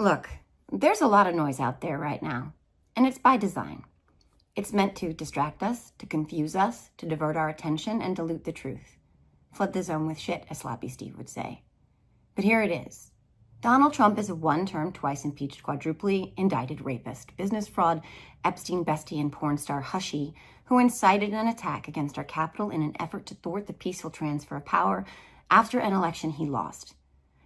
Look, there's a lot of noise out there right now, and it's by design. It's meant to distract us, to confuse us, to divert our attention, and dilute the truth. Flood the zone with shit, as Sloppy Steve would say. But here it is. Donald Trump is a one-term, twice impeached, quadruply indicted rapist, business fraud, Epstein bestie, and porn star Hushy, who incited an attack against our Capitol in an effort to thwart the peaceful transfer of power after an election he lost.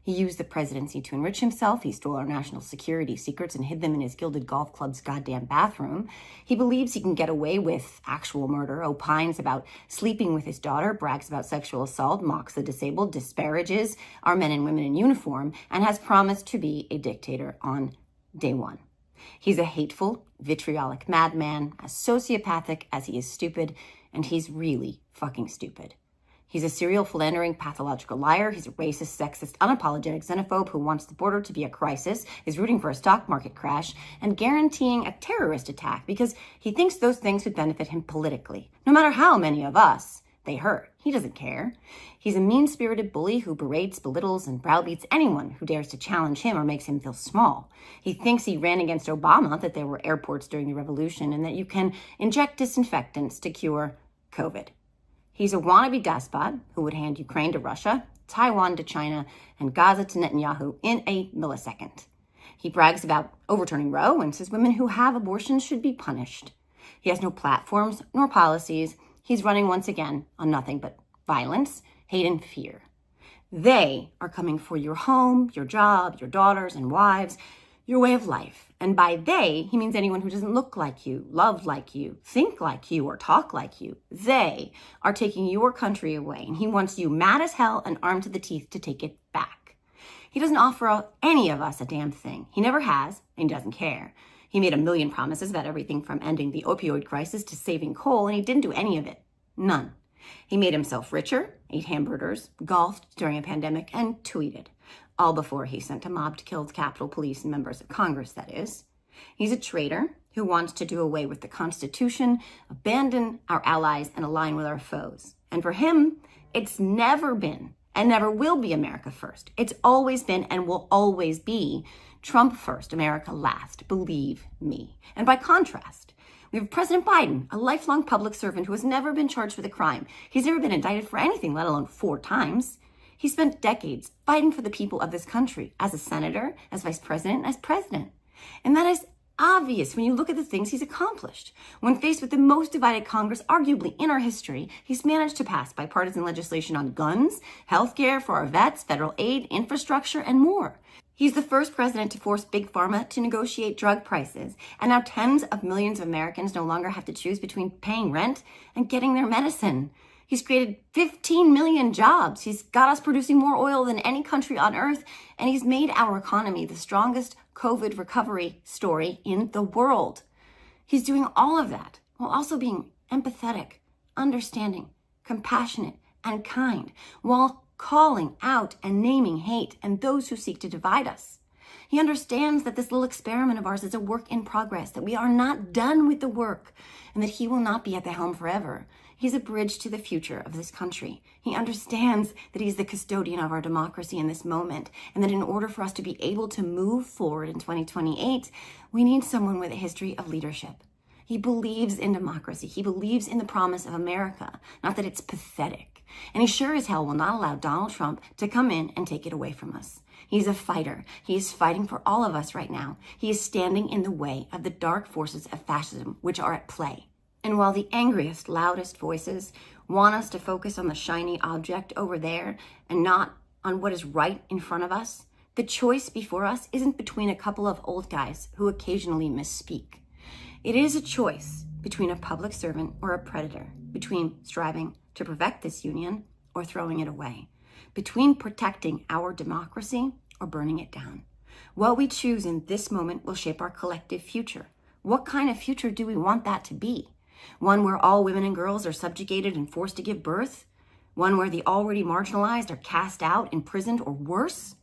He used the presidency to enrich himself. He stole our national security secrets and hid them in his gilded golf club's goddamn bathroom. He believes he can get away with actual murder, opines about sleeping with his daughter, brags about sexual assault, mocks the disabled, disparages our men and women in uniform, and has promised to be a dictator on day one. He's a hateful, vitriolic madman, as sociopathic as he is stupid, and he's really fucking stupid. He's a serial philandering, pathological liar. He's a racist, sexist, unapologetic xenophobe who wants the border to be a crisis, is rooting for a stock market crash, and guaranteeing a terrorist attack because he thinks those things would benefit him politically. No matter how many of us they hurt, he doesn't care. He's a mean-spirited bully who berates, belittles, and browbeats anyone who dares to challenge him or makes him feel small. He thinks he ran against Obama, that there were airports during the revolution, and that you can inject disinfectants to cure COVID. He's a wannabe despot who would hand Ukraine to Russia, Taiwan to China, and Gaza to Netanyahu in a millisecond. He brags about overturning Roe and says women who have abortions should be punished. He has no platforms nor policies. He's running once again on nothing but violence, hate, and fear. They are coming for your home, your job, your daughters and wives, your way of life. And by they, he means anyone who doesn't look like you, love like you, think like you, or talk like you. They are taking your country away, and he wants you mad as hell and armed to the teeth to take it back. He doesn't offer any of us a damn thing. He never has, and he doesn't care. He made a million promises about everything from ending the opioid crisis to saving coal, and he didn't do any of it. None. He made himself richer, ate hamburgers, golfed during a pandemic, and tweeted. All before he sent a mob to kill Capitol Police and members of Congress, that is. He's a traitor who wants to do away with the Constitution, abandon our allies, and align with our foes. And for him, it's never been and never will be America first. It's always been and will always be Trump first, America last. Believe me. And by contrast, we have President Biden, a lifelong public servant who has never been charged with a crime. He's never been indicted for anything, let alone 4 times. He spent decades fighting for the people of this country as a senator, as vice president, as president. And that is obvious when you look at the things he's accomplished. When faced with the most divided Congress, arguably in our history, he's managed to pass bipartisan legislation on guns, healthcare for our vets, federal aid, infrastructure, and more. He's the first president to force Big Pharma to negotiate drug prices. And now tens of millions of Americans no longer have to choose between paying rent and getting their medicine. He's created 15 million jobs. He's got us producing more oil than any country on earth. And he's made our economy the strongest COVID recovery story in the world. He's doing all of that while also being empathetic, understanding, compassionate, and kind, while calling out and naming hate and those who seek to divide us. He understands that this little experiment of ours is a work in progress, that we are not done with the work, and that he will not be at the helm forever. He's a bridge to the future of this country. He understands that he's the custodian of our democracy in this moment, and that in order for us to be able to move forward in 2028, we need someone with a history of leadership. He believes in democracy. He believes in the promise of America, not that it's pathetic. And he sure as hell will not allow Donald Trump to come in and take it away from us. He's a fighter. He is fighting for all of us right now. He is standing in the way of the dark forces of fascism which are at play. And while the angriest, loudest voices want us to focus on the shiny object over there and not on what is right in front of us, the choice before us isn't between a couple of old guys who occasionally misspeak. It is a choice between a public servant or a predator, between striving to perfect this union or throwing it away, between protecting our democracy or burning it down. What we choose in this moment will shape our collective future. What kind of future do we want that to be? One where all women and girls are subjugated and forced to give birth? One where the already marginalized are cast out, imprisoned, or worse?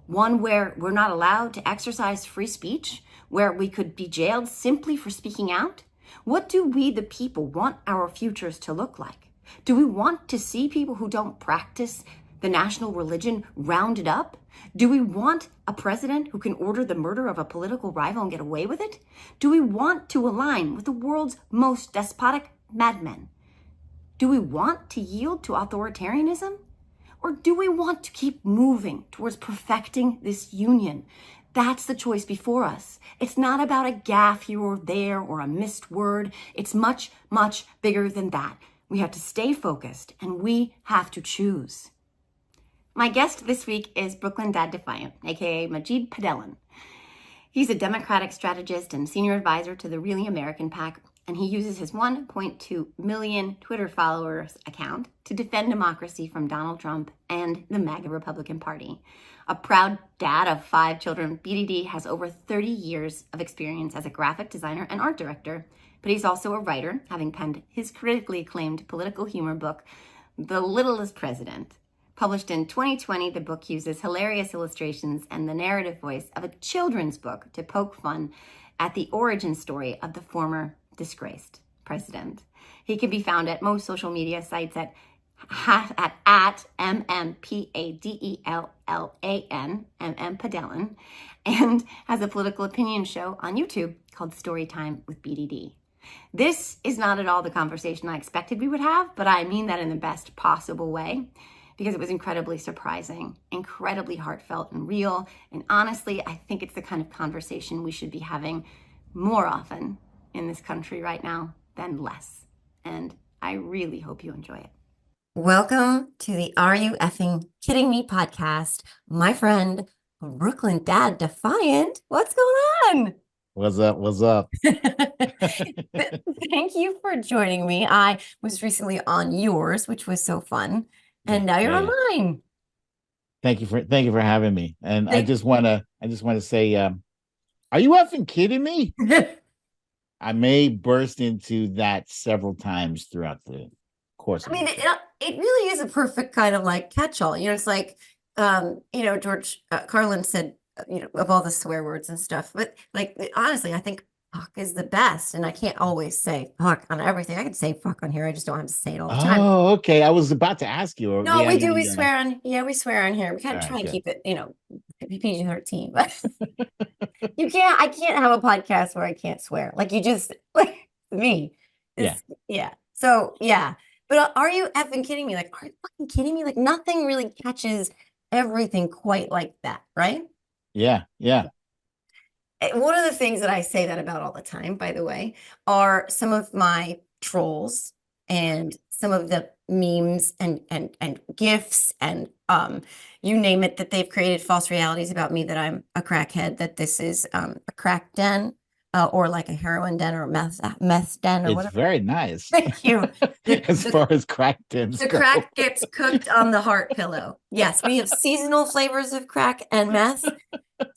One where we're not allowed to exercise free speech? Where we could be jailed simply for speaking out? What do we, the people, want our futures to look like? Do we want to see people who don't practice the national religion rounded up? Do we want a president who can order the murder of a political rival and get away with it? Do we want to align with the world's most despotic madmen? Do we want to yield to authoritarianism? Or do we want to keep moving towards perfecting this union? That's the choice before us. It's not about a gaffe here or there or a missed word. It's much, much bigger than that. We have to stay focused and we have to choose. My guest this week is Brooklyn Dad Defiant, aka Majid Padelin. He's a Democratic strategist and senior advisor to the Really American PAC, and he uses his 1.2 million Twitter followers account to defend democracy from Donald Trump and the MAGA Republican Party. A proud dad of 5 children, BDD has over 30 years of experience as a graphic designer and art director, but he's also a writer, having penned his critically acclaimed political humor book, The Littlest President. Published in 2020, the book uses hilarious illustrations and the narrative voice of a children's book to poke fun at the origin story of the former disgraced president. He can be found at most social media sites at MMPADELLAN, and has a political opinion show on YouTube called Storytime with BDD. This is not at all the conversation I expected we would have, but I mean that in the best possible way, because it was incredibly surprising, incredibly heartfelt and real. And honestly, I think it's the kind of conversation we should be having more often in this country right now than less. And I really hope you enjoy it. Welcome to the Are You Effing Kidding Me podcast, my friend, Brooklyn Dad Defiant. What's going on? What's up? What's up? Thank you for joining me. I was recently on yours, which was so fun. And now you're on mine. Thank you for having me. And I just wanna say, are you effing kidding me? I may burst into that several times throughout the course. I mean, it really is a perfect kind of like catch-all. You know, it's like, George Carlin said, of all the swear words and stuff. But like, honestly, I think fuck is the best. And I can't always say fuck on everything. I can say fuck on here. I just don't have to say it all the time. Oh, okay. I was about to ask you. No, we do. We swear on. Yeah, we swear on here. We kind of try and keep it, PG-13. But I can't have a podcast where I can't swear. Like you just, like me. Yeah. So, yeah. But are you effing kidding me? Like, are you fucking kidding me? Like nothing really catches everything quite like that, right? Yeah. One of the things that I say that about all the time, by the way, are some of my trolls and some of the memes and GIFs and you name it, that they've created false realities about me, that I'm a crackhead, that this is a crack den or like a heroin den or a meth den or whatever. It's very nice. Thank you. As far as crack dens the go. Crack gets cooked on the heart pillow. Yes, we have seasonal flavors of crack and meth,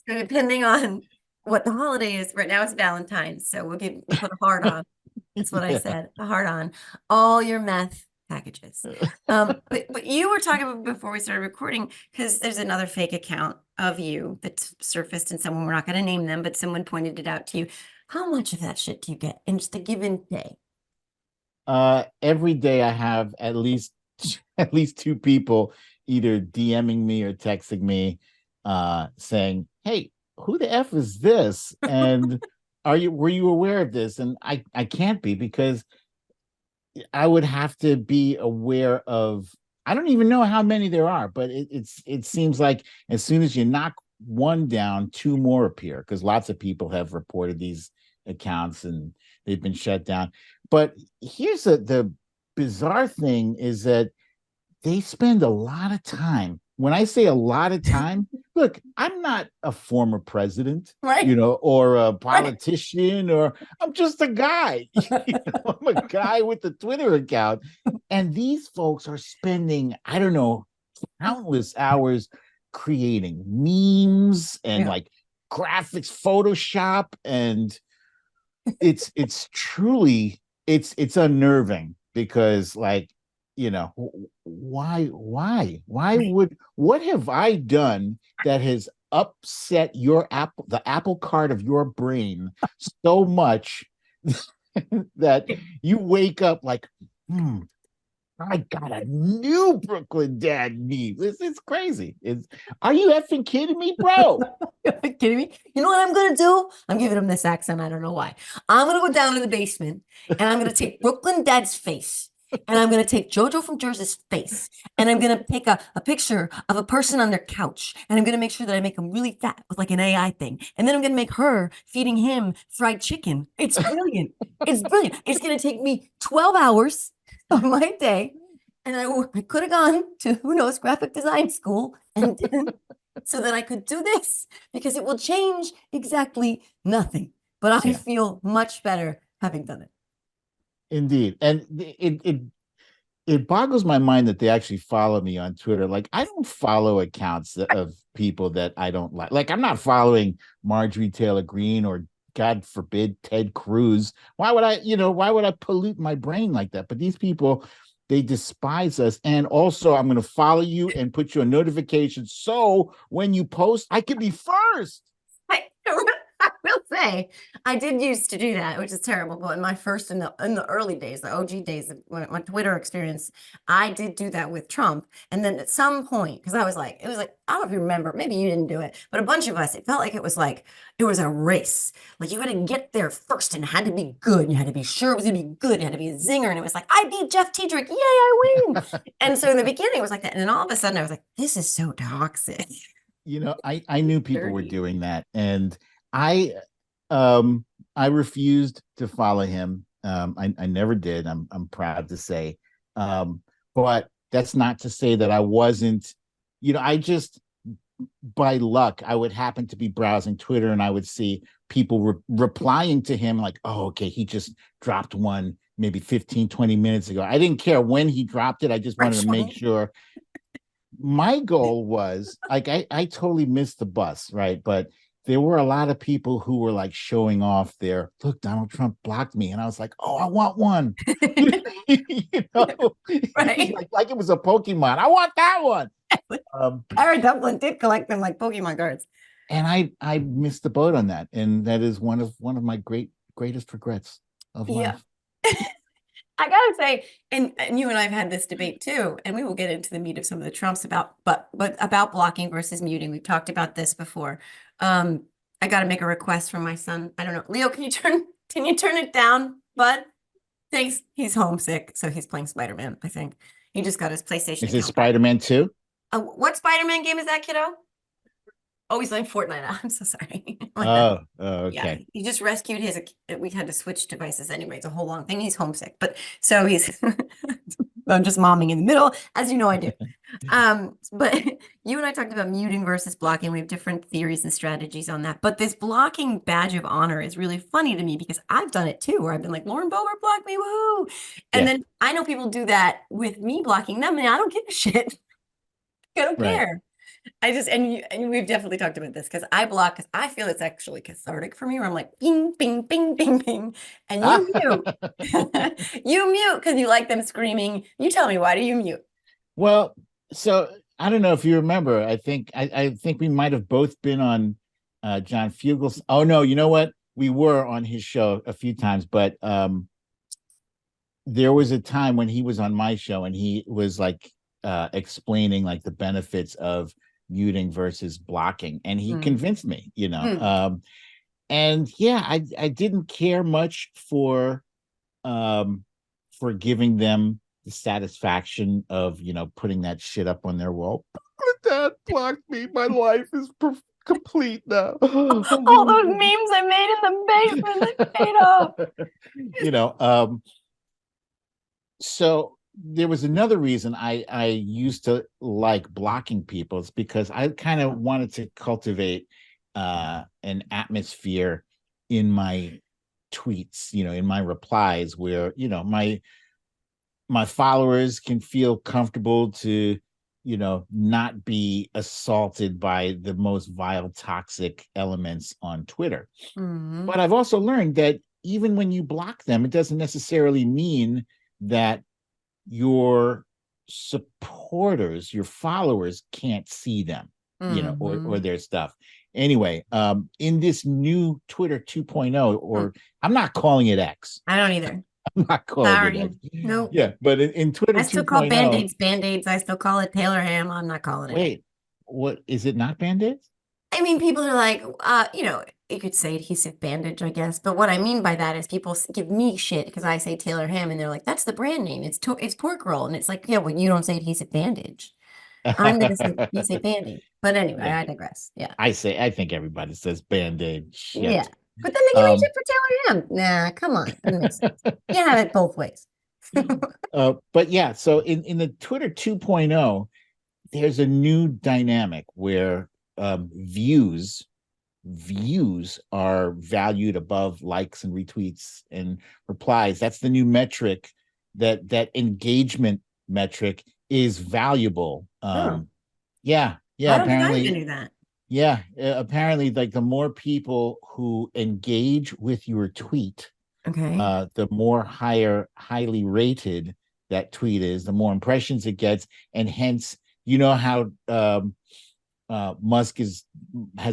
depending on what the holiday is. Right now it's Valentine's, so we'll put a heart on. That's what I said, a heart on all your meth packages. But you were talking about before we started recording, because there's another fake account of you that surfaced, and someone, we're not going to name them, but someone pointed it out to you. How much of that shit do you get in just a given day? Every day I have at least 2 people either DMing me or texting me saying, hey, who the F is this? And were you aware of this? And I can't be, because I would have to be aware of, I don't even know how many there are, but it seems like as soon as you knock one down, 2 more appear, because lots of people have reported these accounts and they've been shut down. But here's the bizarre thing, is that they spend a lot of time. When I say a lot of time, look, I'm not a former president, right? Or a politician, or I'm just a guy. I'm a guy with a Twitter account. And these folks are spending, I don't know, countless hours creating memes and like graphics, Photoshop. And it's truly, it's unnerving, because like, why what have I done that has upset the apple cart of your brain so much that you wake up like, I got a new Brooklyn dad meme. This is crazy. Are you effing kidding me, bro? Are you kidding me? You know what I'm gonna do? I'm giving him this accent. I don't know why. I'm gonna go down to the basement and I'm gonna take Brooklyn Dad's face. And I'm gonna take JoJo from Jersey's face. And I'm gonna take a picture of a person on their couch. And I'm gonna make sure that I make him really fat with like an AI thing. And then I'm gonna make her feeding him fried chicken. It's brilliant. It's brilliant. It's gonna take me 12 hours of my day. And I could have gone to, who knows, graphic design school and so that I could do this because it will change exactly nothing. But I feel much better having done it. Indeed. And it boggles my mind that they actually follow me on Twitter. Like, I don't follow accounts of people that I don't like. Like, I'm not following Marjorie Taylor Greene or, God forbid, Ted Cruz. Why would I pollute my brain like that? But these people, they despise us. And also, I'm going to follow you and put you a notification so when you post, I can be first. I will say, I did used to do that, which is terrible. But in my first, in the early days, the OG days of my Twitter experience, I did do that with Trump. And then at some point, because it was like, I don't know if you remember, maybe you didn't do it, but a bunch of us, it felt like it was a race. Like you had to get there first and it had to be good. You had to be sure it was going to be good. It had to be a zinger. And it was like, I beat Jeff Tiedrick. Yay, I win. And so in the beginning, it was like that. And then all of a sudden, I was like, this is so toxic. I knew people were doing that. And I refused to follow him. I never did. I'm proud to say. But that's not to say that I wasn't, I just, by luck, I would happen to be browsing Twitter and I would see people replying to him like, oh, okay, he just dropped one maybe 15, 20 minutes ago. I didn't care when he dropped it. I just wanted to make sure. My goal was like, I totally missed the bus, right? But there were a lot of people who were like showing off their, look, Donald Trump blocked me. And I was like, oh, I want one. Right? like it was a Pokemon. I want that one. Harry Dublin did collect them like Pokemon cards. And I missed the boat on that. And that is one of my greatest regrets of life. I gotta say, and you and I have had this debate too, and we will get into the meat of some of the Trumps but about blocking versus muting. We've talked about this before. I gotta make a request from my son. I don't know, Leo, can you turn it down, bud? Thanks. He's homesick, so he's playing Spider-Man. I think he just got his PlayStation. Is it Spider-Man 2? What Spider-Man game is that, kiddo? Oh, he's playing Fortnite. I'm so sorry. Oh, okay. Yeah, he just rescued his. We had to switch devices anyway. It's a whole long thing. He's homesick, but so he's. I'm just momming in the middle, as you know I do. But you and I talked about muting versus blocking. We have different theories and strategies on that. But this blocking badge of honor is really funny to me because I've done it too, where I've been like, Lauren Boebert blocked me, woohoo! And then I know people do that with me blocking them, and I don't give a shit. I don't care. I just, and we've definitely talked about this because I block because I feel it's actually cathartic for me where I'm like, bing, bing, bing, bing, bing. And you mute. You mute because you like them screaming. You tell me, why do you mute? Well, so I don't know if you remember. I think we might have both been on John Fugel's. Oh, no, you know what? We were on his show a few times, but there was a time when he was on my show and he was like explaining like the benefits of muting versus blocking, and he convinced me, and yeah, I didn't care much for giving them the satisfaction of putting that shit up on their wall. Dad blocked me, my life is complete now. All those memes I made in the basement, they paid off. So there was another reason I used to like blocking people. It's because I kind of wanted to cultivate an atmosphere in my tweets, in my replies where, my followers can feel comfortable to, not be assaulted by the most vile, toxic elements on Twitter. Mm-hmm. But I've also learned that even when you block them, it doesn't necessarily mean that your supporters, your followers can't see them, or their stuff. Anyway, in this new Twitter 2.0, or I'm not calling it X. I don't either. I'm not calling it Sorry. that. Nope. Yeah, but in Twitter I still call 2.0, Band-Aids Band-Aids. I still call it Taylor ham. I'm not calling it. wait, what is it not Band-Aids? I mean, people are like, you could say adhesive bandage, I guess. But what I mean by that is people give me shit because I say Taylor ham, and they're like, "That's the brand name. It's pork roll," and it's like, yeah, well, you don't say adhesive bandage. I'm gonna say you say Band-Aid. But anyway, Yeah, I digress. Yeah, I think everybody says Band-Aid. yeah. Shit. But then they give me Um, shit for Taylor ham. Nah, come on, doesn't make sense. You have it both ways. but yeah, so in the Twitter 2.0, there's a new dynamic where views are valued above likes and retweets and replies. That's the new metric, that engagement metric is valuable. Oh, Yeah, I yeah, don't think I even apparently, knew that. yeah, apparently, like the more people who engage with your tweet, Okay. the more highly rated that tweet is, the more impressions it gets, and hence, you know how Musk has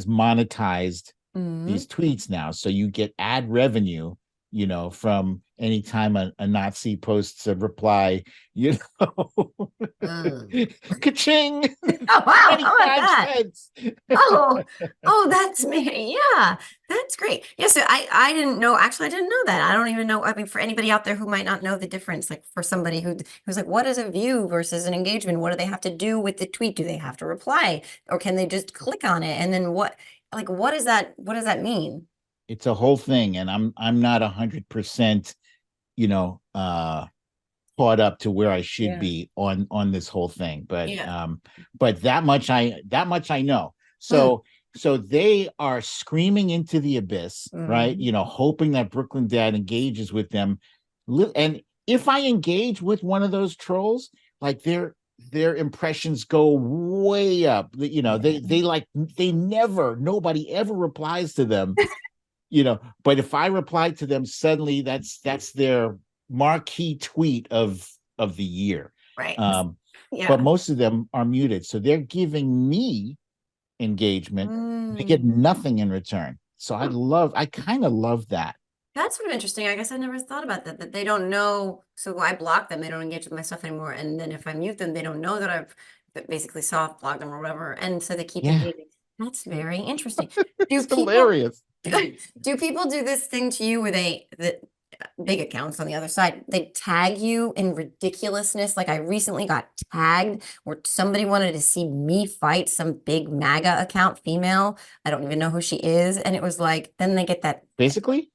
monetized Mm. these tweets now, so you get ad revenue, from anytime a Nazi posts a reply, Mm. ka-ching, Oh, wow, how about 25 that? cents. Oh, oh, that's me. Yeah, that's great. Yeah, so I didn't know, actually, I didn't know that. I don't even know. I mean, for anybody out there who might not know the difference, like for somebody who's like, what is a view versus an engagement? What do they have to do with the tweet? Do they have to reply, or can they just click on it? And then what does that mean? It's a whole thing, and I'm not 100%, you know, caught up to where I should Yeah. be on this whole thing. But Yeah. that much I know. Hmm. So they are screaming into the abyss, right? Mhm. Hoping that Brooklyn Dad engages with them. And if I engage with one of those trolls, like their impressions go way up. Nobody ever replies to them. But if I reply to them, suddenly that's their marquee tweet of the year. Right. But Yeah. most of them are muted, so they're giving me engagement. They get Mm. nothing in return. So I kind of love that. That's sort of interesting. I guess I never thought about that they don't know. So I block them, they don't engage with my stuff anymore. And then if I mute them, they don't know that I've basically soft blocked them or whatever. And so they keep Yeah, engaging. That's very interesting. Do it's people hilarious. do people do this thing to you where the big accounts on the other side, they tag you in ridiculousness? Like I recently got tagged where somebody wanted to see me fight some big MAGA account female. I don't even know who she is. And it was like, then they get that Physically,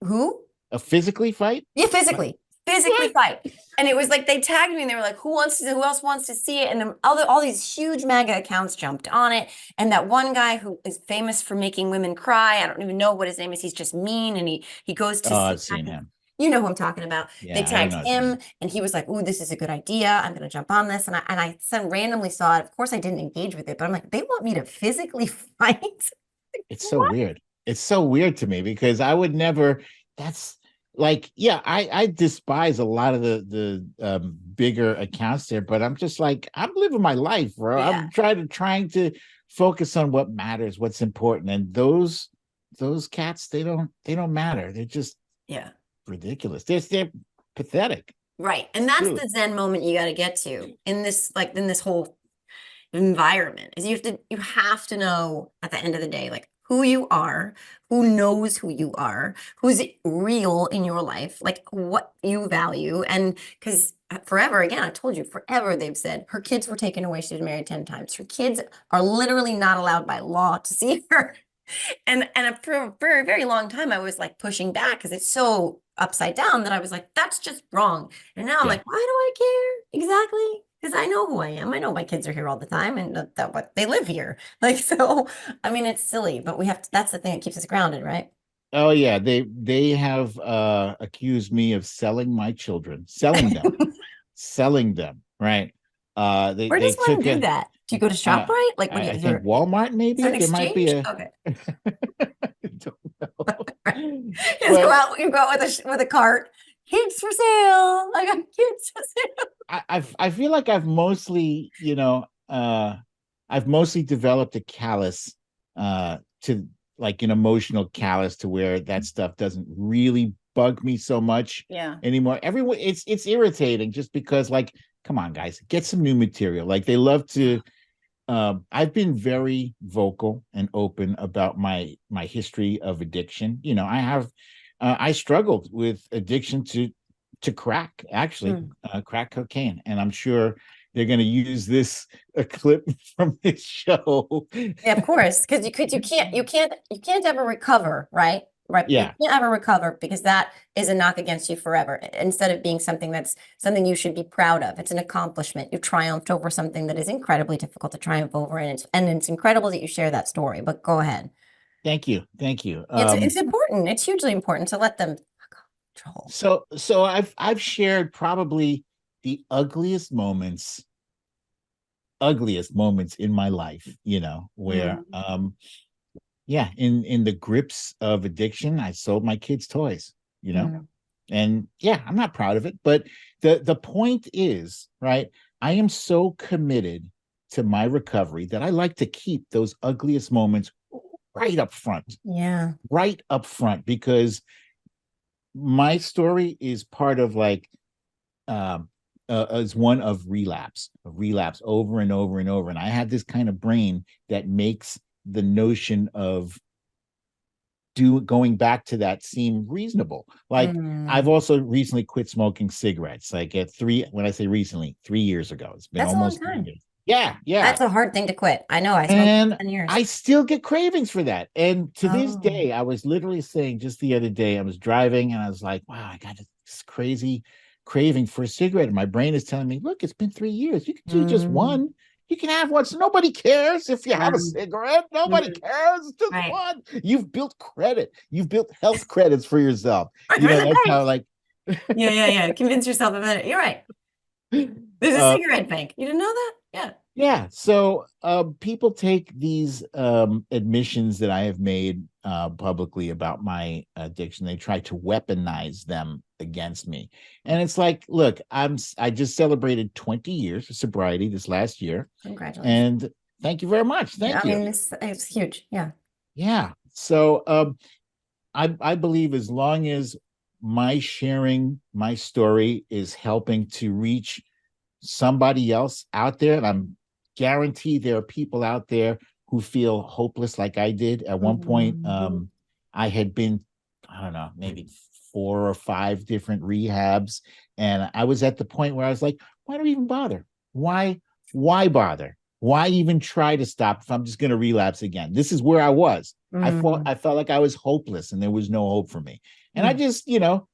who? a physically fight. Yeah, physically What? fight. And it was like they tagged me and they were like, who else wants to see it? And then all these huge MAGA accounts jumped on it. And that one guy who is famous for making women cry, I don't even know what his name is. He's just mean and he goes to Oh, see I've seen him. you know who I'm talking about. They Yeah, I don't tagged know his him name. and he was like, "Ooh, this is a good idea. I'm gonna jump on this." And I randomly saw it. Of course, I didn't engage with it, but I'm like, they want me to physically fight. It's so What? weird. It's so weird to me because I would never. That's like, yeah, I despise a lot of the bigger accounts there, but I'm just like, I'm living my life, bro. Yeah, I'm trying to focus on what matters, what's important, and those cats, they don't matter. They're just yeah. ridiculous. They're pathetic. Right. And that's Truly. the Zen moment you got to get to in this whole environment is you have to know at the end of the day, like who you are, who knows who you are, who's real in your life, like what you value. And because forever, again, I told you, forever they've said her kids were taken away. She was married 10 times. Her kids are literally not allowed by law to see her. And for a very, very long time, I was like pushing back because it's so upside down that I was like, that's just wrong. And now I'm Yeah. like, why do I care? Exactly. Because I know who I am. I know my kids are here all the time and that what they live here. Like, so, I mean, it's silly, but we have to, that's the thing that keeps us grounded, right? Oh yeah, they have accused me of selling my children, selling them, right? Where They does one took do a that? Do you go to uh, ShopRite? Like, what do I you, think Walmart, is there maybe an there might be exchange? a Okay. I don't Right. know. You just But you go out with a cart. Kids for sale. I got kids for sale. I feel like I've mostly developed a callus to like an emotional callus to where that stuff doesn't really bug me so much Yeah. anymore. Everyone, it's irritating just because, like, come on, guys, get some new material. Like, they love to. I've been very vocal and open about my history of addiction. You know, I struggled with addiction to crack, actually, crack cocaine, and I'm sure they're going to use a clip from this show. Yeah, of course, because you can't ever recover, right? Right. You Yeah, can't ever recover because that is a knock against you forever. Instead of being something something you should be proud of. It's an accomplishment. You triumphed over something that is incredibly difficult to triumph over, and it's incredible that you share that story. But go ahead. thank you, thank you. It's important. It's hugely important to let them control. So I've shared probably the ugliest moments in my life, you know, where yeah, in the grips of addiction, I sold my kids toys, you know. And yeah, I'm not proud of it, but the point is, right, I am so committed to my recovery that I like to keep those ugliest moments right up front. Yeah. Right up front, because my story is part of, like, as one of relapse over and over and over. And I have this kind of brain that makes the notion of going back to that seem reasonable. Like, I've also recently quit smoking cigarettes, like when I say recently, 3 years ago. It's been That's almost a long time. 3 years. Yeah. That's a hard thing to quit. I know. I smoked And for 10 years. I still get cravings for that. And to this day, I was literally saying just the other day, I was driving and I was like, wow, I got this crazy craving for a cigarette. And my brain is telling me, look, it's been 3 years. You can do just one. You can have one. So nobody cares if you have a cigarette. Nobody cares. It's just one. You've built credit. You've built health credits for yourself. You know, that's how, like. Yeah. Convince yourself of it. You're right. There's a cigarette bank. You didn't know that? Yeah. Yeah. So people take these admissions that I have made publicly about my addiction. They try to weaponize them against me. And it's like, look, I just celebrated 20 years of sobriety this last year. Congratulations. And thank you very much. Thank you. I mean, it's huge. Yeah. Yeah. So I believe as long as my sharing my story is helping to reach somebody else out there, and I'm guaranteed there are people out there who feel hopeless like I did at one point. I had been, I don't know, maybe 4 or 5 different rehabs, and I was at the point where I was like, why do we even bother? Why bother? Why even try to stop if I'm just going to relapse again? This is where I was. I felt like I was hopeless and there was no hope for me. And I just, you know,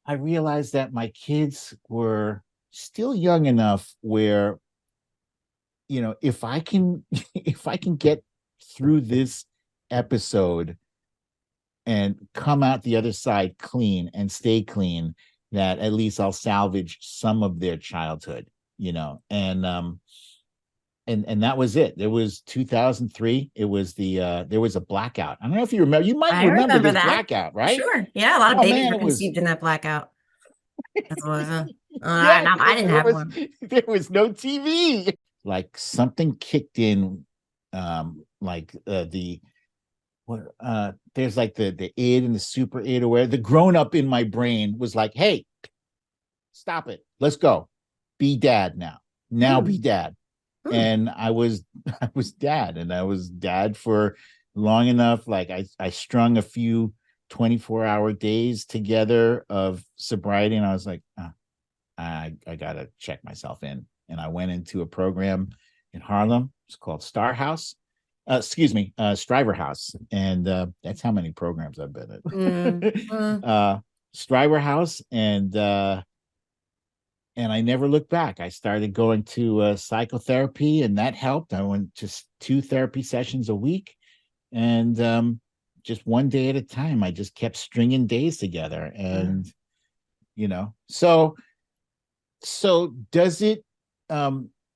I realized that my kids were still young enough where, you know, if I can get through this episode and come out the other side clean and stay clean, that at least I'll salvage some of their childhood, you know. And that was it. There was 2003. It was there was a blackout. I don't know if you remember. You might remember this that. blackout, right? Sure. Yeah, a lot of babies were conceived in that blackout. That's what I didn't have one. There was no TV. Like, something kicked in, like there's like the id and the super id, or where the grown up in my brain was like, hey, stop it. Let's go. Be dad now. Be dad. And I was dad, and I was dad for long enough. Like, I strung a few 24-hour days together of sobriety, and I was like, I gotta check myself in. And I went into a program in Harlem. It's called Striver House. And that's how many programs I've been at. Striver House. And I never looked back. I started going to psychotherapy, and that helped. I went just 2 therapy sessions a week, and just one day at a time. I just kept stringing days together, and you know. So does it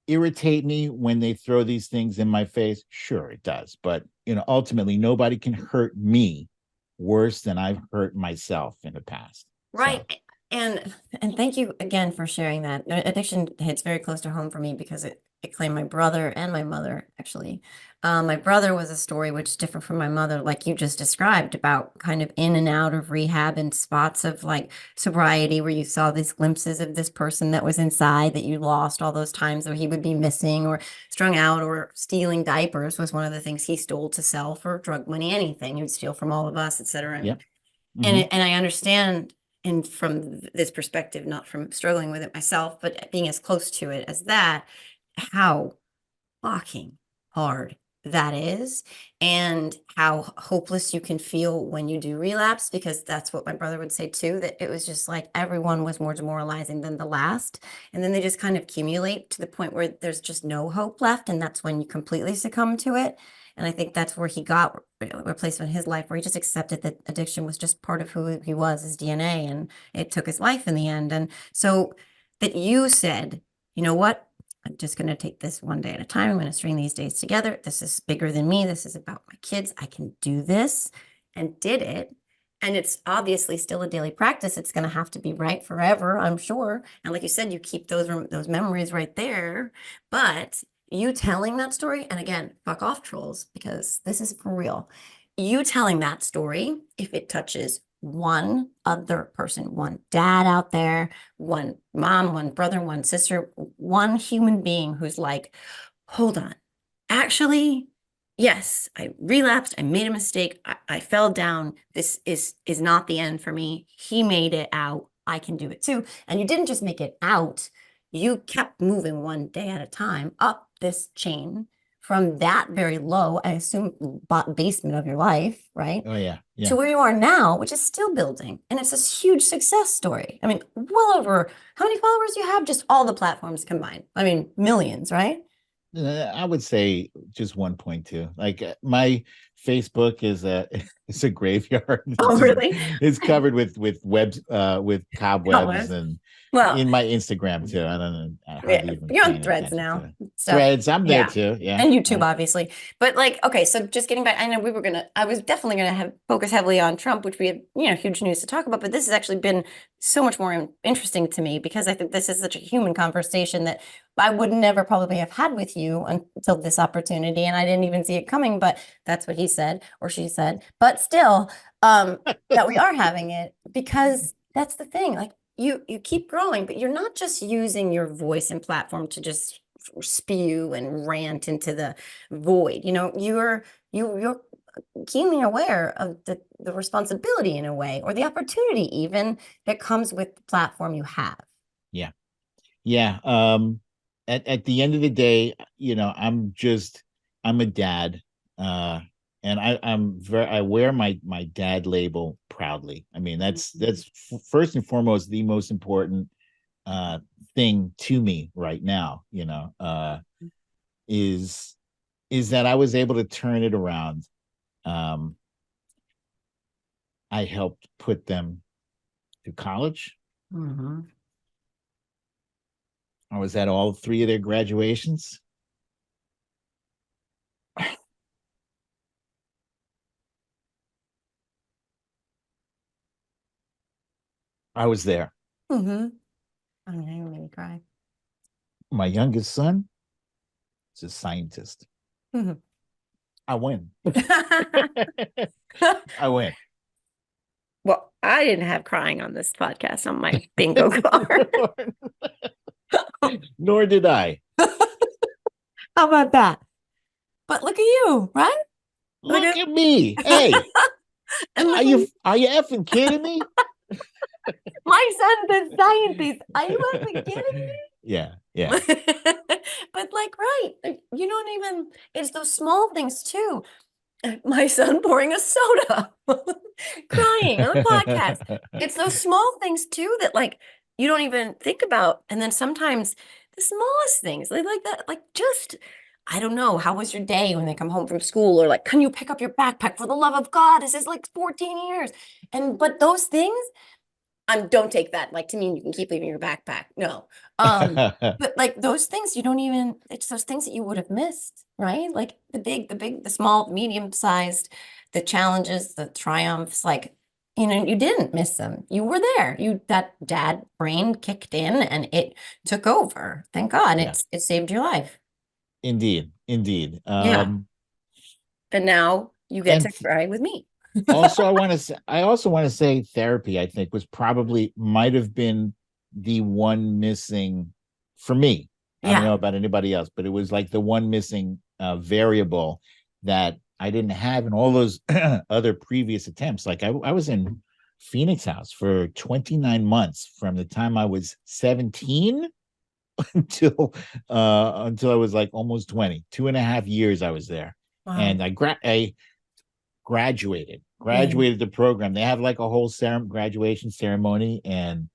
irritate me when they throw these things in my face? Sure, it does. But you know, ultimately, nobody can hurt me worse than I've hurt myself in the past. Right. So. And thank you again for sharing that. Addiction hits very close to home for me because it could claim my brother and my mother, actually. My brother was a story which is different from my mother, like you just described, about kind of in and out of rehab and spots of like sobriety where you saw these glimpses of this person that was inside that you lost all those times where he would be missing or strung out or stealing diapers was one of the things he stole to sell for drug money, anything he would steal from all of us, etc. Yep. And I understand from this perspective, not from struggling with it myself, but being as close to it as that, how fucking hard that is and how hopeless you can feel when you do relapse, because that's what my brother would say too, that it was just like everyone was more demoralizing than the last. And then they just kind of accumulate to the point where there's just no hope left. And that's when you completely succumb to it. And I think that's where he got replacement in his life, where he just accepted that addiction was just part of who he was, his DNA, and it took his life in the end. And so that you said, you know what? I'm just going to take this one day at a time. I'm going to string these days together. This is bigger than me. This is about my kids. I can do this, and did it. And it's obviously still a daily practice. It's going to have to be right forever, I'm sure. And like you said, you keep those memories right there. But you telling that story, and again, fuck off trolls, because this is for real. You telling that story, if it touches one other person, one dad out there, one mom, one brother, one sister, one human being who's like, hold on, actually, yes, I relapsed, I made a mistake, I fell down, this is not the end for me, he made it out, I can do it too. And you didn't just make it out, you kept moving one day at a time up this chain from that very low, I assume, basement of your life, right? Oh yeah. Yeah. To where you are now, which is still building. And it's this huge success story. I mean, well over, how many followers do you have? Just all the platforms combined. I mean, millions, right? I would say just 1.2. Like my Facebook is a it's a graveyard. Oh, really? It's covered with webs with cobwebs and well, in my Instagram too. I don't know. I hardly yeah, even you're on paying Threads attention now. to it. So, Threads, I'm there yeah. too. Yeah. And YouTube, obviously. But like, okay, so just getting back, I know I was definitely gonna have focus heavily on Trump, which we had, huge news to talk about, but this has actually been so much more interesting to me because I think this is such a human conversation that I would never probably have had with you until this opportunity. And I didn't even see it coming, but that's what he said or she said. But still, that we are having it, because that's the thing. Like you keep growing, but you're not just using your voice and platform to just spew and rant into the void. You're keenly aware of the responsibility in a way, or the opportunity even that comes with the platform you have. Yeah. Yeah. At the end of the day, I'm a dad. And I wear my dad label proudly. I mean, that's first and foremost the most important thing to me right now, is that I was able to turn it around. I helped put them to college. Mm-hmm. I was at all 3 of their graduations. I was there. Mm-hmm. I mean, I made me cry. My youngest son is a scientist. Mm-hmm. I win. I win. Well, I didn't have crying on this podcast on my bingo card. Nor did I. How about that? But look at you, right? Look at me. Hey, and are you effing kidding me? My son's a scientist. Are you effing kidding me? Yeah. But like, right, you don't even, it's those small things too. My son pouring a soda, crying on the podcast. It's those small things too that like you don't even think about. And then sometimes the smallest things, they like that, like just, I don't know, how was your day when they come home from school? Or like, can you pick up your backpack for the love of God? This is like 14 years. But those things, don't take that like to mean you can keep leaving your backpack. No. But like those things you don't even, it's those things that you would have missed, right? Like the big, the small, medium sized, the challenges, the triumphs, like, you didn't miss them. You were there. That dad brain kicked in and it took over. Thank God. Yeah. It saved your life. Indeed, indeed. Yeah. And now you get And to cry with me. also, I also want to say therapy, I think, was probably might have been the one missing for me. I don't Yeah. know about anybody else, but it was like the one missing variable that I didn't have in all those other previous attempts. Like I was in Phoenix House for 29 months from the time I was 17 until I was like almost 20. 2.5 years I was there. Wow. And I graduated Yeah. the program. They have like a whole graduation ceremony, and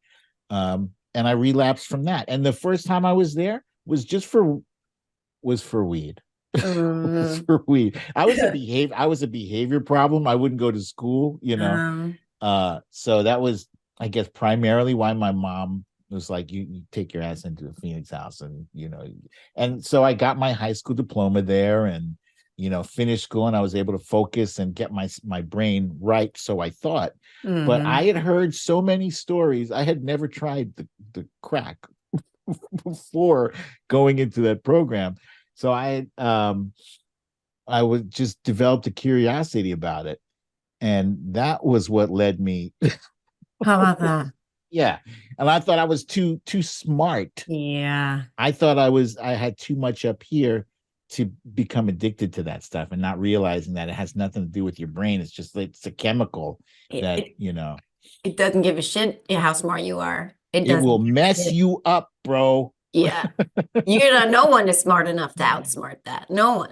I relapsed from that. And the first time I was there was for weed. Was Um, for weed. I was a behavior problem. I wouldn't go to school, you know. um, So that was, I guess, primarily why my mom was like, you take your ass into the Phoenix House, and and so I got my high school diploma there, and finished school, and I was able to focus and get my brain right. So I thought, but I mhm. had heard so many stories. I had never tried the crack before going into that program, so I would just developed a curiosity about it, and that was what led me. How about that? Yeah. And I thought I was too smart. Yeah. I thought I had too much up here to become addicted to that stuff, and not realizing that it has nothing to do with your brain. It's just it's a chemical It, that, it it doesn't give a shit how smart you are. It it will doesn't give a mess shit. you up, bro. Yeah. No one is smart enough to outsmart that. No one.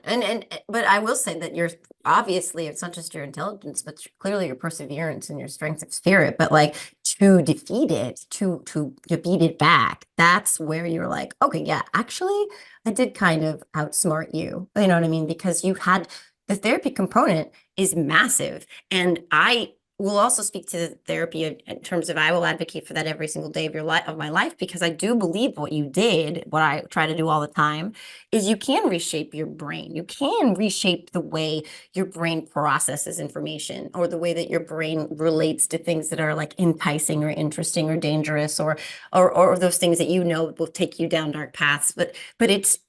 But I will say that you're obviously, it's not just your intelligence, but clearly your perseverance and your strength of spirit. But like to defeat it, to beat it back, that's where you're like, okay, yeah, actually, I did kind of outsmart you. You know what I mean? Because you had the therapy component is massive. And I will also speak to therapy in terms of I will advocate for that every single day of your life of my life, because I do believe what you did, what I try to do all the time, is you can reshape your brain. You can reshape the way your brain processes information, or the way that your brain relates to things that are like enticing or interesting or dangerous, or those things that will take you down dark paths. But it's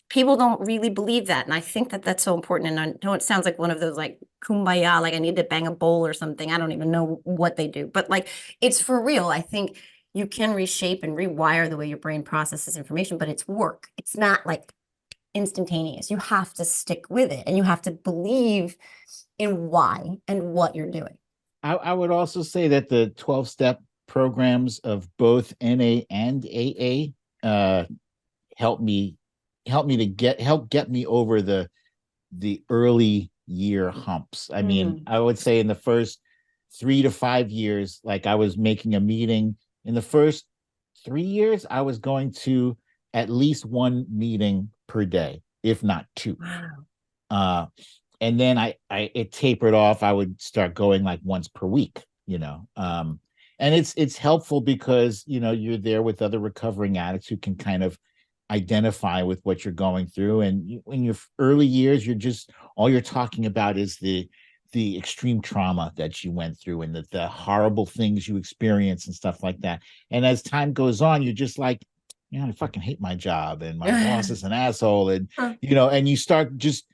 people don't really believe that, and I think that that's so important. And I know it sounds like one of those like kumbaya, like I need to bang a bowl or something. I don't even know what they do, but like it's for real. I think you can reshape and rewire the way your brain processes information, but it's work. It's not like instantaneous. You have to stick with it, and you have to believe in why and what you're doing. I would also say that the 12-step programs of both NA and AA help me help get me over the early year humps. I mean, Mm. I would say in the first 3 to 5 years, like I was making a meeting. In the first 3 years, I was going to at least one meeting per day, if not two. Wow. Uh, and then it tapered off. I would start going like once per week. And it's helpful because you're there with other recovering addicts who can kind of identify with what you're going through. And in your early years, all you're talking about is the extreme trauma that you went through, and the horrible things you experience and stuff like that. And as time goes on, you're just like, I fucking hate my job, and my boss is an asshole, and and you start just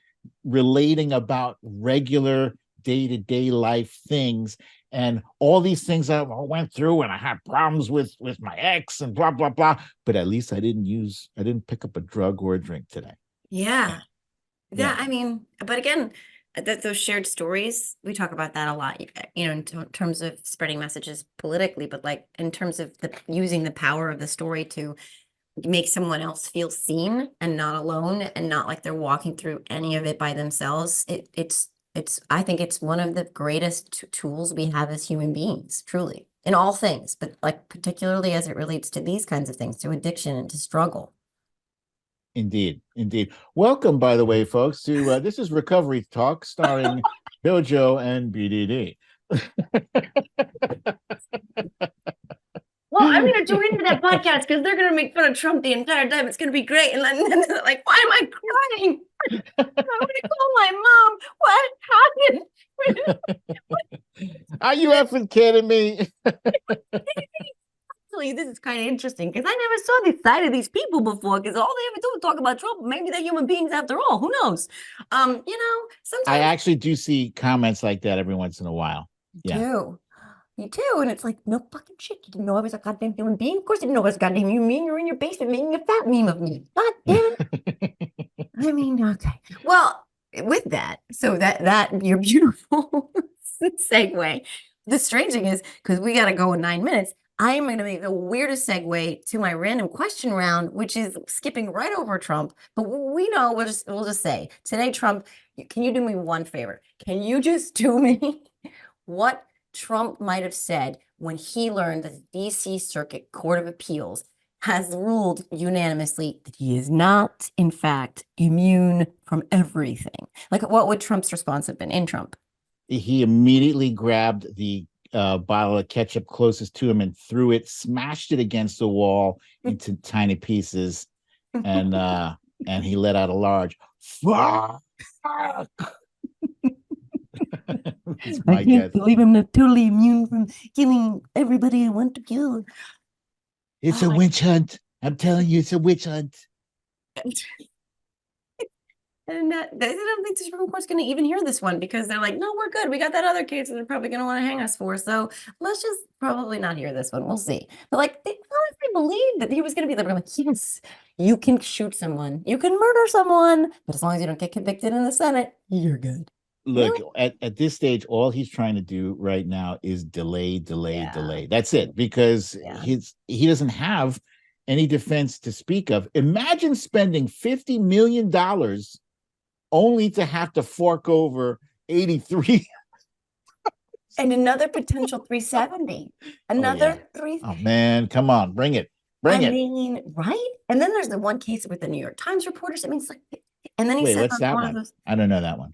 relating about regular day-to-day life things, and all these things I went through, and I had problems with my ex and blah blah blah, but at least I didn't pick up a drug or a drink today. Yeah. Yeah. I mean, but again, those shared stories, we talk about that a lot, in terms of spreading messages politically, but like in terms of using the power of the story to make someone else feel seen and not alone, and not like they're walking through any of it by themselves. I think it's one of the greatest tools we have as human beings, truly, in all things, but like particularly as it relates to these kinds of things, to addiction and to struggle. Indeed, indeed. Welcome, by the way, folks, to this is Recovery Talk, starring JoJo and BDD. Well, I'm going to join into that podcast because they're going to make fun of Trump the entire time. It's going to be great. And then they're like, why am I crying? I'm going to call my mom. What happened? Are you effing kidding me? actually, this is kind of interesting because I never saw the side of these people before because all they ever do is talk about Trump. Maybe they're human beings after all. Who knows? Sometimes I actually do see comments like that every once in a while. Yeah. You too. And it's like, no fucking shit. You didn't know I was a goddamn human being? Of course you didn't know I was a goddamn human being. You're in your basement making a fat meme of me. God damn it. I mean, okay. Well, with that, so that your beautiful segue. The strange thing is, because we got to go in 9 minutes, I am going to make the weirdest segue to my random question round, which is skipping right over Trump. But we know we'll just say today, Trump. Can you do me one favor? Can you just do me what Trump might have said when he learned that the D.C. Circuit Court of Appeals has ruled unanimously that he is not, in fact, immune from everything? Like, what would Trump's response have been in Trump? He immediately grabbed the bottle of ketchup closest to him and threw it, smashed it against the wall into tiny pieces, and he let out a large fuck. I can't believe I'm not totally immune from killing everybody I want to kill. It's a witch hunt. I'm telling you, it's a witch hunt. And I don't think the Supreme Court's going to even hear this one because they're like, no, we're good. We got that other case that they're probably going to want to hang us for. So let's just probably not hear this one. We'll see. But like, they honestly believed that he was going to be like, yes, you can shoot someone, you can murder someone, but as long as you don't get convicted in the Senate, you're good. Look, at this stage, all he's trying to do right now is delay. That's it, because he doesn't have any defense to speak of. Imagine spending $50 million only to have to fork over 83 and another potential 370. Another 3. Oh man, come on, bring it. I mean, right? And then there's the one case with the New York Times reporters. I mean, it's like, and then he said, what's that one? I don't know that one.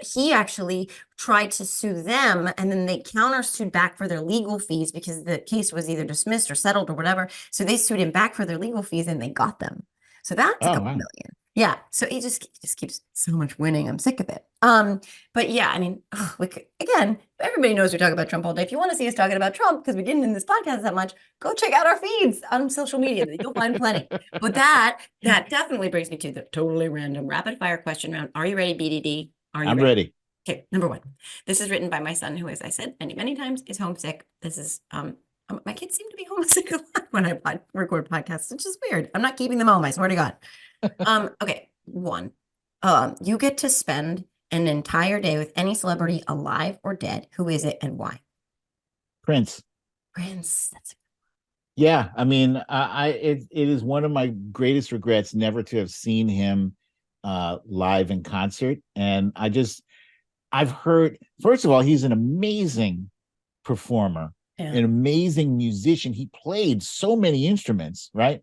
He actually tried to sue them, and then they countersued back for their legal fees because the case was either dismissed or settled or whatever. So they sued him back for their legal fees, and they got them. So that's a couple million. Yeah. So he just keeps so much winning. I'm sick of it. But yeah, I mean, again, everybody knows we talk about Trump all day. If you want to see us talking about Trump, because we didn't in this podcast that much, go check out our feeds on social media. You'll find plenty. But that definitely brings me to the totally random rapid fire question round. Are you ready, BDD? I'm ready. Okay. Number 1. This is written by my son, who, as I said many times, is homesick. This is my kids seem to be homesick a lot when I record podcasts, which is weird. I'm not keeping them home, I swear to God. Okay. 1. You get to spend an entire day with any celebrity, alive or dead. Who is it and why? Prince. That's yeah. I mean, it is one of my greatest regrets never to have seen him live in concert. And I've heard, first of all, he's an amazing performer, an amazing musician. He played so many instruments, right?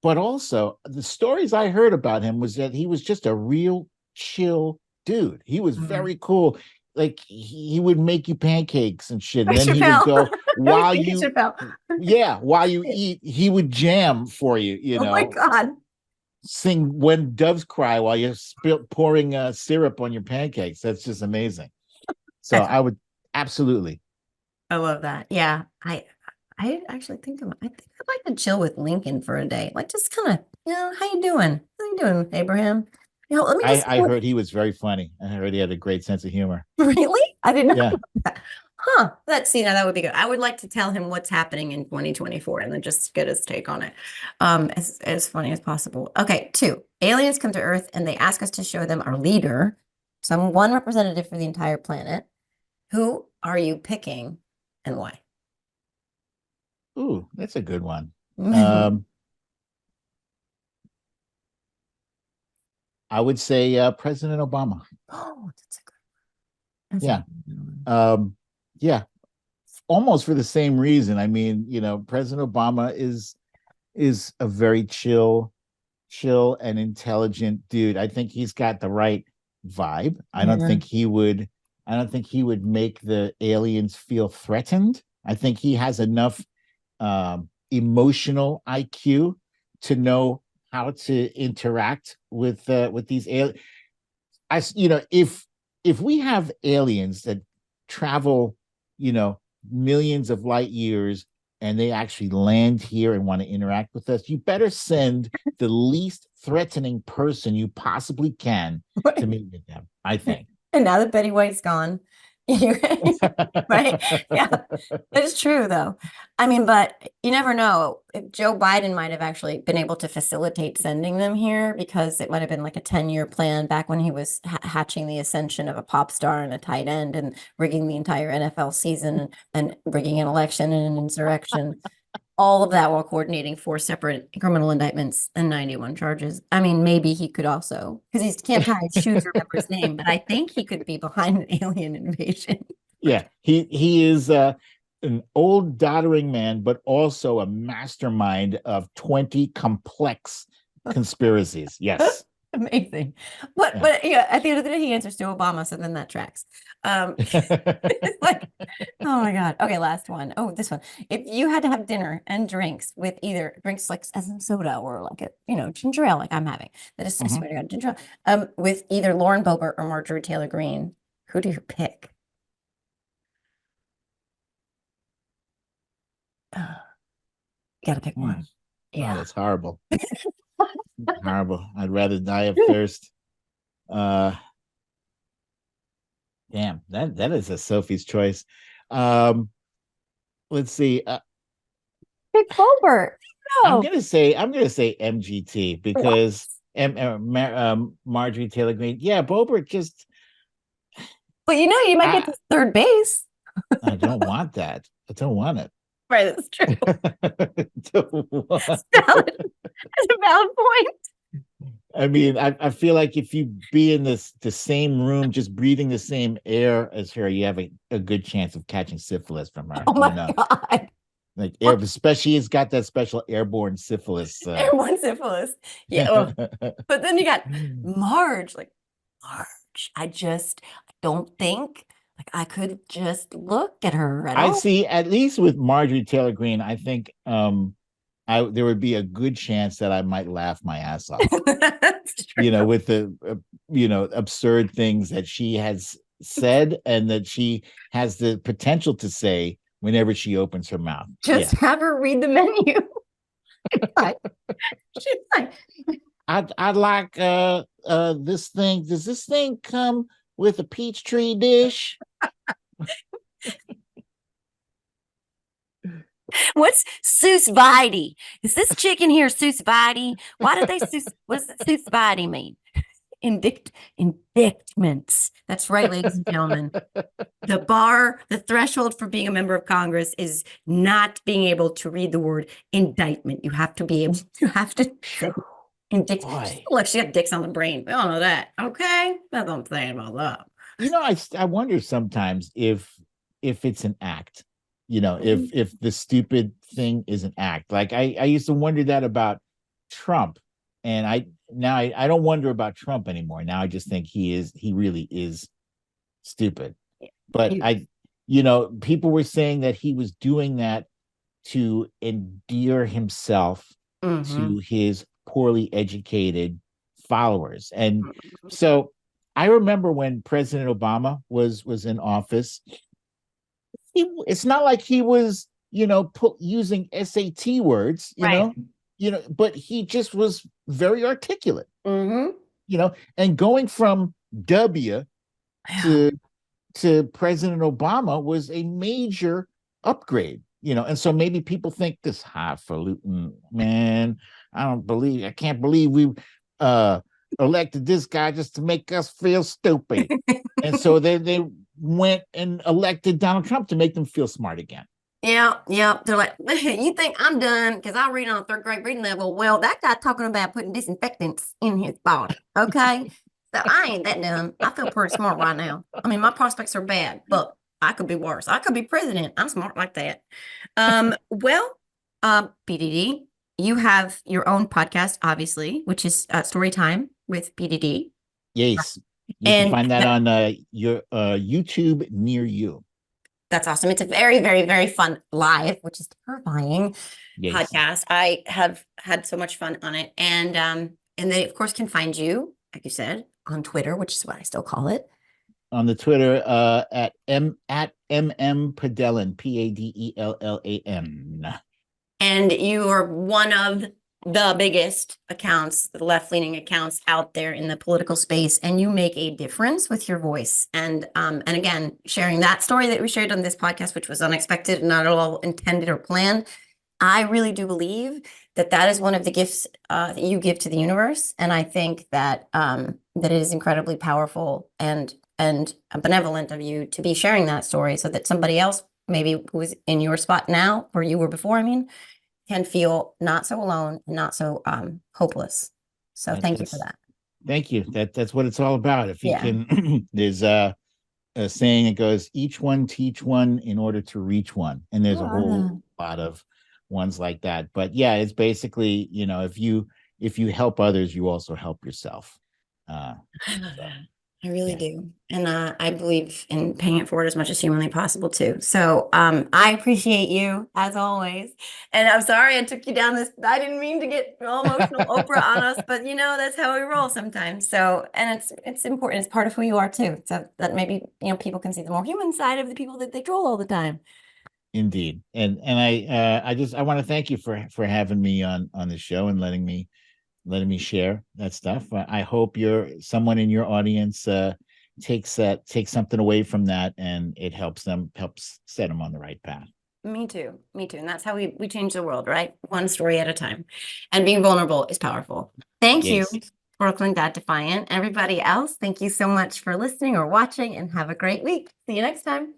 But also, the stories I heard about him was that he was just a real chill dude. He was very cool. Like, he would make you pancakes and shit. And then he would go, while you eat, he would jam for you, you know. Oh my God. Sing When Doves Cry while you're pouring syrup on your pancakes. That's just amazing. So I would absolutely. I love that. Yeah. I actually think I'd like to chill with Lincoln for a day. Like, just kind of, how you doing? How you doing, Abraham? Let me I heard he was very funny. I heard he had a great sense of humor. Really? I didn't know that. Huh. Now that would be good. I would like to tell him what's happening in 2024 and then just get his take on it. As funny as possible. Okay. 2. Aliens come to Earth and they ask us to show them our leader, one representative for the entire planet. Who are you picking and why? Ooh, that's a good one. I would say President Obama. Oh, that's a good one. Yeah. Almost for the same reason. I mean, President Obama is a very chill and intelligent dude. I think he's got the right vibe. I don't think he would make the aliens feel threatened. I think he has enough emotional IQ to know how to interact with these aliens. If we have aliens that travel, millions of light years and they actually land here and want to interact with us, you better send the least threatening person you possibly can to meet with them, I think. And now that Betty White's gone, right? Yeah, it's true though. I mean, but you never know. Joe Biden might have actually been able to facilitate sending them here, because it might have been like a 10-year plan back when he was hatching the ascension of a pop star and a tight end and rigging the entire NFL season and rigging an election and an insurrection. All of that while coordinating 4 separate criminal indictments and 91 charges. I mean, maybe he could also, because he can't tie his shoes or remember his name, but I think he could be behind an alien invasion. Yeah, he is an old doddering man, but also a mastermind of 20 complex conspiracies. Yes. Amazing. But yeah, at the end of the day, he answers to Obama, so then that tracks. It's like, oh my God. Okay, last one. Oh, this one. If you had to have dinner and drinks with either drinks like as in soda or like a ginger ale like I'm having. That is, I swear to God, ginger ale, with either Lauren Boebert or Marjorie Taylor Greene, who do you pick? You gotta pick one. Yeah, that's horrible. Horrible. I'd rather die of thirst. Damn, that is a Sophie's choice. Let's see. Pick Boebert. I'm gonna say MGT because Marjorie Taylor Greene. Yeah, Boebert just. But you might get to third base. I don't want that. I don't want it. Right, that's true. That's valid. That's a valid point. I mean, I feel like if you be in the same room, just breathing the same air as her, you have a good chance of catching syphilis from her. Oh my God. Like especially it's got that special airborne syphilis. Airborne syphilis. Yeah. But then you got Marge. Like, Marge, I don't think I could just look at her at all. I see, at least with Marjorie Taylor Greene, I think there would be a good chance that I might laugh my ass off. That's true. With the absurd things that she has said and that she has the potential to say whenever she opens her mouth. Just have her read the menu. She's like, I'd like this thing. Does this thing come with a peach tree dish? What's Seuss Vide? Is this chicken here Seuss Vide? Why did they what's Seuss Vide mean? Indictments. That's right, ladies and gentlemen. The threshold for being a member of Congress is not being able to read the word indictment. You have to be able to indict. Look, she got dicks on the brain. We all know that. Okay. That's what I'm saying about that. I wonder sometimes if it's an act. If the stupid thing is an act. Like I used to wonder that about Trump, and I don't wonder about Trump anymore. Now I just think he really is stupid. But people were saying that he was doing that to endear himself to his poorly educated followers. And so I remember when President Obama was in office, it's not like he was, using SAT words, but he just was very articulate, and going from W to President Obama was a major upgrade, and so maybe people think this highfalutin man, I can't believe we elected this guy just to make us feel stupid. And so they went and elected Donald Trump to make them feel smart again. Yeah. They're like, you think I'm done because I read on a 3rd grade reading level? Well, that guy talking about putting disinfectants in his body. Okay. So I ain't that dumb. I feel pretty smart right now. I mean, my prospects are bad, but I could be worse. I could be president. I'm smart like that. PDD, you have your own podcast, obviously, which is Story Time with PDD. Yes. You can find that on your YouTube near you. That's awesome. It's a very, very, very fun live, which is terrifying podcast. I have had so much fun on it. And they, of course, can find you, like you said, on Twitter, which is what I still call it. On the Twitter at Padellan, Padellan. And you are one of the biggest accounts, the left-leaning accounts out there in the political space, and you make a difference with your voice. And again, sharing that story that we shared on this podcast, which was unexpected, not at all intended or planned. I really do believe that that is one of the gifts that you give to the universe, and I think that that it is incredibly powerful and benevolent of you to be sharing that story, so that somebody else, maybe who is in your spot now, where you were before, can feel not so alone and not so hopeless. So thank you for that. Thank you. That's what it's all about. If you can, there's a saying that goes, each one teach one in order to reach one. And there's a whole lot of ones like that. But yeah, it's basically, if you help others, you also help yourself. I really do. And I believe in paying it forward as much as humanly possible too. So I appreciate you as always. And I'm sorry I took you down this. I didn't mean to get all emotional Oprah on us, but that's how we roll sometimes. So, and it's important. It's part of who you are too. So that maybe, people can see the more human side of the people that they troll all the time. Indeed. And I want to thank you for having me on the show and letting me share that stuff. I hope someone in your audience takes something away from that, and it helps set them on the right path. Me too. And that's how we change the world, right? One story at a time. And being vulnerable is powerful. Thank you, Brooklyn Dad Defiant. Everybody else, thank you so much for listening or watching, and have a great week. See you next time.